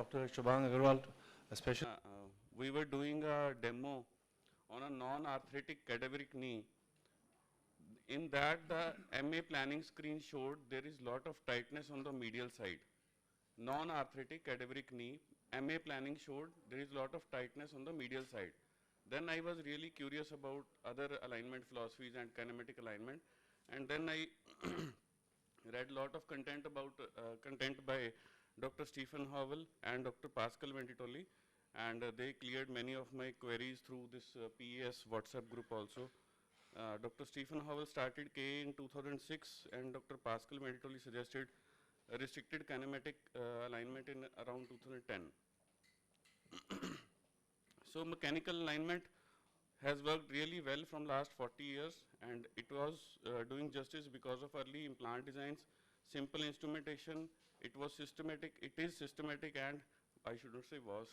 Dr. Shubhang Aggarwal, especially. We were doing a demo on a non-arthritic cadaveric knee. In that, the MA planning screen showed there is lot of tightness on the medial side. Non-arthritic cadaveric knee, MA planning showed there is lot of tightness on the medial side. Then I was really curious about other alignment philosophies and kinematic alignment, and then I read lot of content about content by Dr. Stephen Howell and Dr. Pascal Ventitoli, and they cleared many of my queries through this PES WhatsApp group also. Dr. Stephen Howell started KA in 2006, and Dr. Pascal Ventitoli suggested a restricted kinematic alignment in around 2010. So mechanical alignment has worked really well from last 40 years, and it was doing justice because of early implant designs, simple instrumentation. It was systematic, it is systematic, and I should not say was,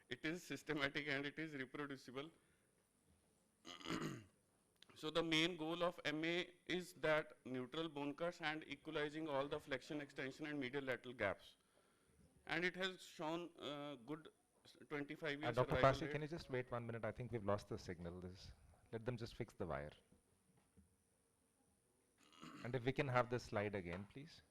it is systematic and it is reproducible. So the main goal of MA is that neutral bone cuts and equalizing all the flexion, extension and medial lateral gaps. And it has shown good 25 years. Dr. Passi, can you just wait 1 minute? I think we've lost the signal. Let them just fix the wire. And if we can have the slide again, please.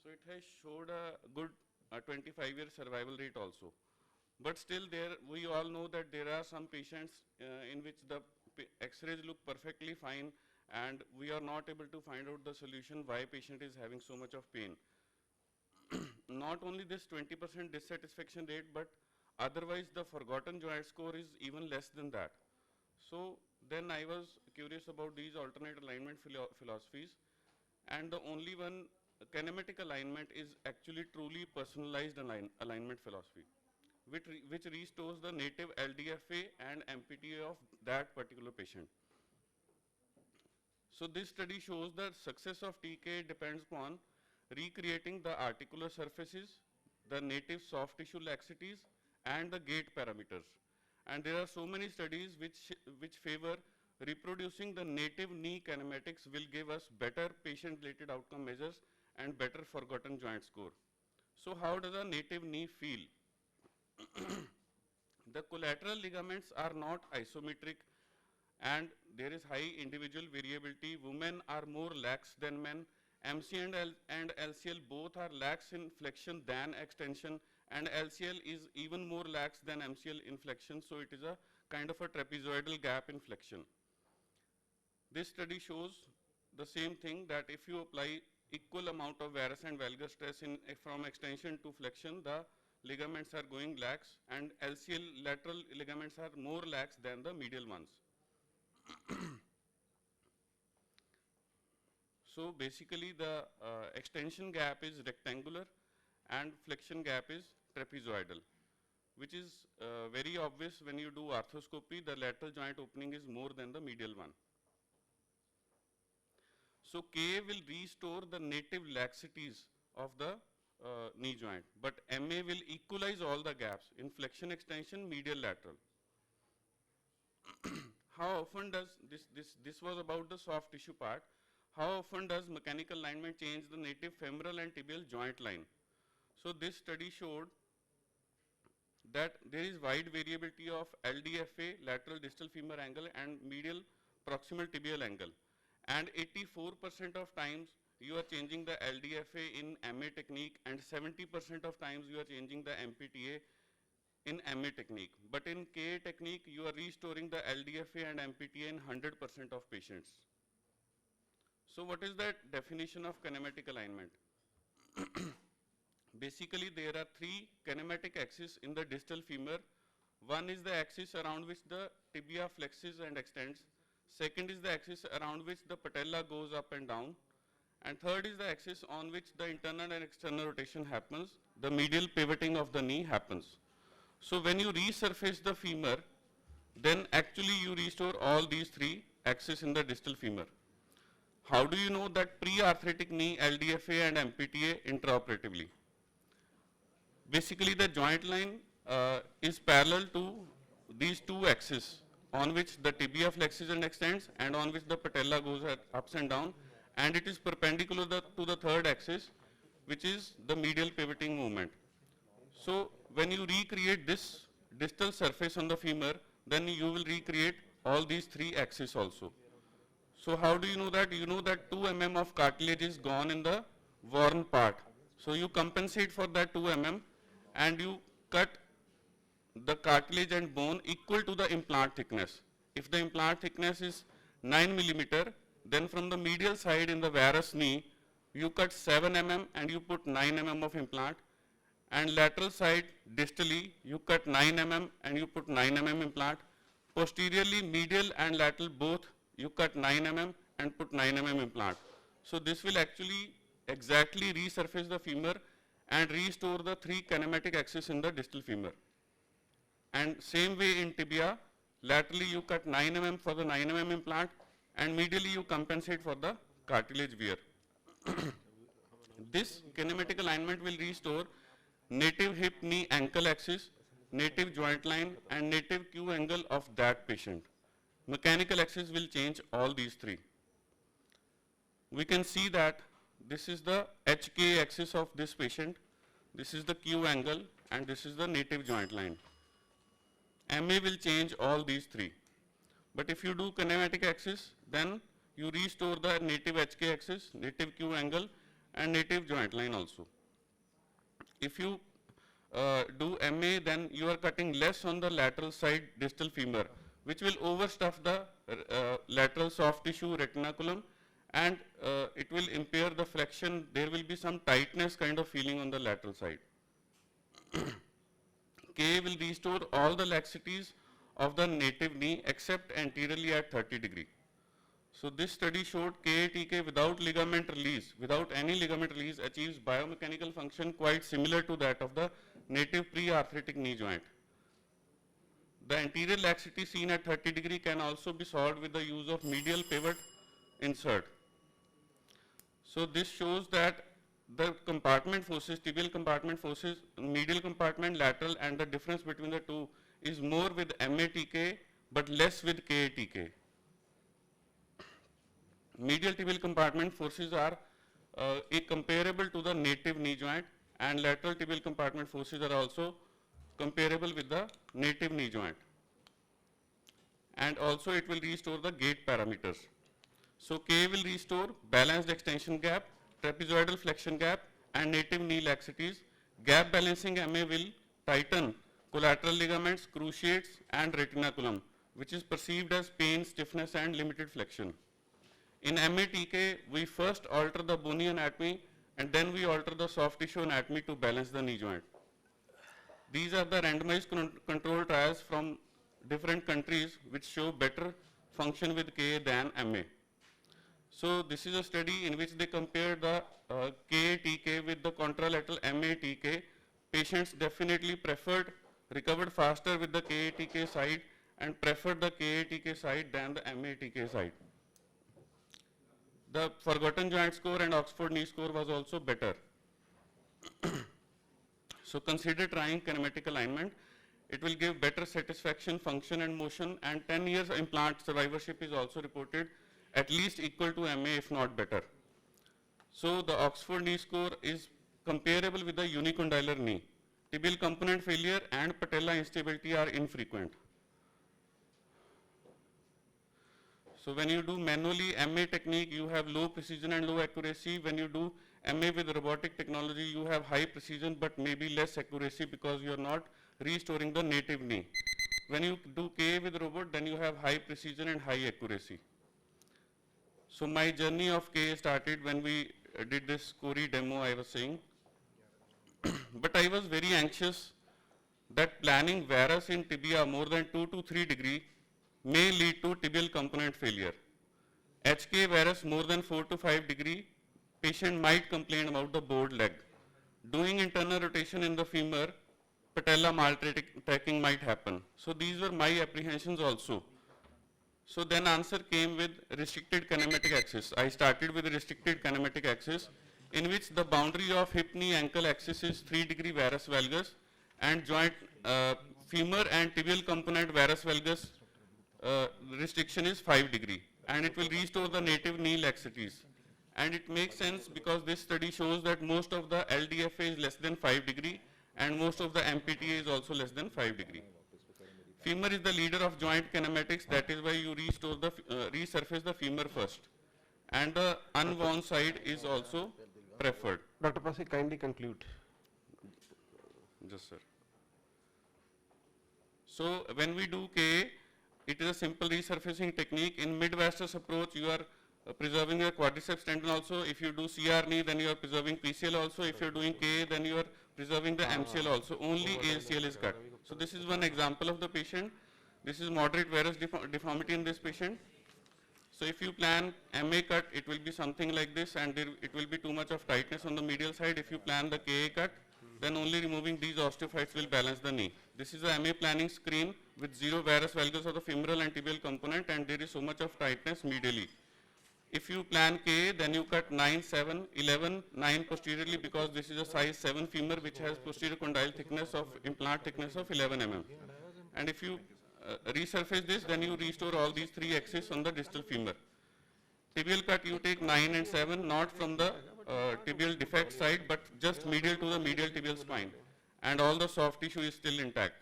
So it has showed a good 25-year survival rate also. But still we all know that there are some patients in which the X-rays look perfectly fine, and we are not able to find out the solution why patient is having so much of pain. Not only this 20% dissatisfaction rate, but otherwise the forgotten joint score is even less than that. So then I was curious about these alternate alignment philosophies, and the only one, kinematic alignment, is actually truly personalized alignment philosophy, which restores the native LDFA and MPTA of that particular patient. So this study shows that success of TK depends upon recreating the articular surfaces, the native soft tissue laxities, and the gait parameters. And there are so many studies which favor reproducing the native knee kinematics will give us better patient-related outcome measures and better forgotten joint score. So how does a native knee feel? The collateral ligaments are not isometric, and there is high individual variability. Women are more lax than men. MC and LCL both are lax in flexion than extension, and LCL is even more lax than MCL in flexion, so it is a kind of a trapezoidal gap in flexion. This study shows the same thing, that if you apply equal amount of varus and valgus stress from extension to flexion, the ligaments are going lax, and LCL lateral ligaments are more lax than the medial ones. So basically the extension gap is rectangular and flexion gap is trapezoidal, which is very obvious when you do arthroscopy. The lateral joint opening is more than the medial one. So K will restore the native laxities of the knee joint, but MA will equalize all the gaps in flexion, extension, medial, lateral. How often does this was about the soft tissue part. How often does mechanical alignment change the native femoral and tibial joint line? So this study showed that there is wide variability of LDFA, lateral distal femur angle, and medial proximal tibial angle. And 84% of times you are changing the LDFA in MA technique, and 70% of times you are changing the MPTA in MA technique. But in KA technique, you are restoring the LDFA and MPTA in 100% of patients. So what is the definition of kinematic alignment? Basically, there are three kinematic axes in the distal femur. One is the axis around which the tibia flexes and extends. Second is the axis around which the patella goes up and down. And third is the axis on which the internal and external rotation happens. The medial pivoting of the knee happens. So when you resurface the femur, then actually you restore all these three axes in the distal femur. How do you know that pre-arthritic knee, LDFA and MPTA intraoperatively? Basically, the joint line is parallel to these two axes, on which the tibia flexes and extends, and on which the patella goes ups and down, and it is perpendicular to the third axis, which is the medial pivoting movement. So when you recreate this distal surface on the femur, then you will recreate all these three axes also. So how do you know that? You know that 2 mm of cartilage is gone in the worn part. So you compensate for that 2 mm and you cut the cartilage and bone equal to the implant thickness. If the implant thickness is 9 millimeter, then from the medial side in the varus knee, you cut 7 mm and you put 9 mm of implant, and lateral side distally you cut 9 mm and you put 9 mm implant. Posteriorly, medial and lateral both you cut 9 mm and put 9 mm implant. So this will actually exactly resurface the femur and restore the 3 kinematic axes in the distal femur. And same way in tibia, laterally you cut 9 mm for the 9 mm implant and medially you compensate for the cartilage wear. This kinematic alignment will restore native hip knee ankle axis, native joint line and native Q angle of that patient. Mechanical axis will change all these 3. We can see that this is the HK axis of this patient, this is the Q angle and this is the native joint line. MA will change all these 3. But if you do kinematic axis, then you restore the native HK axis, native Q angle and native joint line also. If you do MA, then you are cutting less on the lateral side distal femur, which will overstuff the lateral soft tissue retinaculum and it will impair the flexion. There will be some tightness kind of feeling on the lateral side. K will restore all the laxities of the native knee except anteriorly at 30 degree. So this study showed KATK without ligament release, without any ligament release, achieves biomechanical function quite similar to that of the native pre-arthritic knee joint. The anterior laxity seen at 30 degree can also be solved with the use of medial pivot insert. So this shows that the compartment forces, tibial compartment forces, medial compartment, lateral, and the difference between the two is more with MATK but less with KATK. Medial tibial compartment forces are comparable to the native knee joint, and lateral tibial compartment forces are also comparable with the native knee joint. And also it will restore the gait parameters. So K will restore balanced extension gap, trapezoidal flexion gap and native knee laxities. Gap balancing MA will tighten collateral ligaments, cruciates and retinaculum, which is perceived as pain, stiffness and limited flexion. In MATK, we first alter the bony anatomy and then we alter the soft tissue anatomy to balance the knee joint. These are the randomized control trials from different countries which show better function with K than MA. So this is a study in which they compare the KATK with the contralateral MATK. Patients definitely recovered faster with the KATK side and preferred the KATK side than the MATK side. The forgotten joint score and Oxford knee score was also better. So consider trying kinematic alignment. It will give better satisfaction, function and motion, and 10 years implant survivorship is also reported at least equal to MA if not better. So the Oxford knee score is comparable with the unicondylar knee. Tibial component failure and patella instability are infrequent. So when you do manually MA technique, you have low precision and low accuracy. When you do MA with robotic technology, you have high precision but maybe less accuracy because you are not restoring the native knee. When you do K with robot, then you have high precision and high accuracy. So my journey of K started when we did this Cori demo I was saying. But I was very anxious that planning varus in tibia more than 2 to 3 degree may lead to tibial component failure. HK varus more than 4 to 5 degree, patient might complain about the bowed leg. Doing internal rotation in the femur, patella maltracking might happen. So these were my apprehensions also. So then answer came with restricted kinematic axis. I started with restricted kinematic axis in which the boundary of hip knee ankle axis is 3 degree varus valgus and joint femur and tibial component varus valgus restriction is 5 degree, and it will restore the native knee laxities. And it makes sense because this study shows that most of the LDFA is less than 5 degree and most of the MPTA is also less than 5 degree. Femur is the leader of joint kinematics, that is why you resurface the femur first. And the unworn side is also preferred. Dr. Passi, kindly conclude. Yes, sir. So when we do KA, it is a simple resurfacing technique. In mid-vastus approach, you are preserving your quadriceps tendon also. If you do CR knee, then you are preserving PCL also. If you are doing KA, then you are preserving the MCL also. Only ACL is cut. So this is one example of the patient. This is moderate varus deformity in this patient. So if you plan MA cut, it will be something like this, and it will be too much of tightness on the medial side. If you plan the KA cut, then only removing these osteophytes will balance the knee. This is a MA planning screen with 0 varus valgus of the femoral and tibial component, and there is so much of tightness medially. If you plan KA, then you cut 9, 7, 11, 9 posteriorly, because this is a size 7 femur which has posterior condyle thickness of implant thickness of 11 mm. And if you resurface this, then you restore all these 3 axes on the distal femur. Tibial cut, you take 9 and 7, not from the tibial defect side, but just medial to the medial tibial spine, and all the soft tissue is still intact.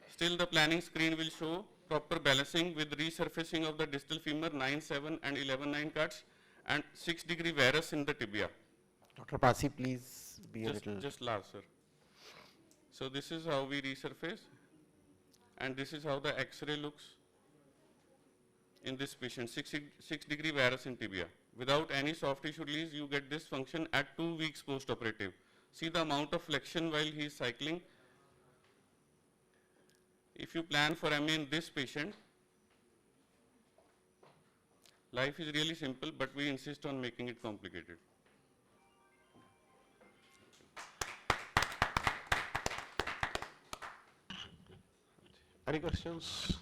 Still the planning screen will show proper balancing with resurfacing of the distal femur, 9, 7 and 11, 9 cuts, and 6 degree varus in the tibia. Dr. Passi, please be a little. Just last, sir. So this is how we resurface, and this is how the X-ray looks in this patient, 6 degree varus in tibia. Without any soft tissue release, you get this function at 2 weeks post-operative. See the amount of flexion while he is cycling. If you plan for MA in this patient, life is really simple, but we insist on making it complicated. Any questions?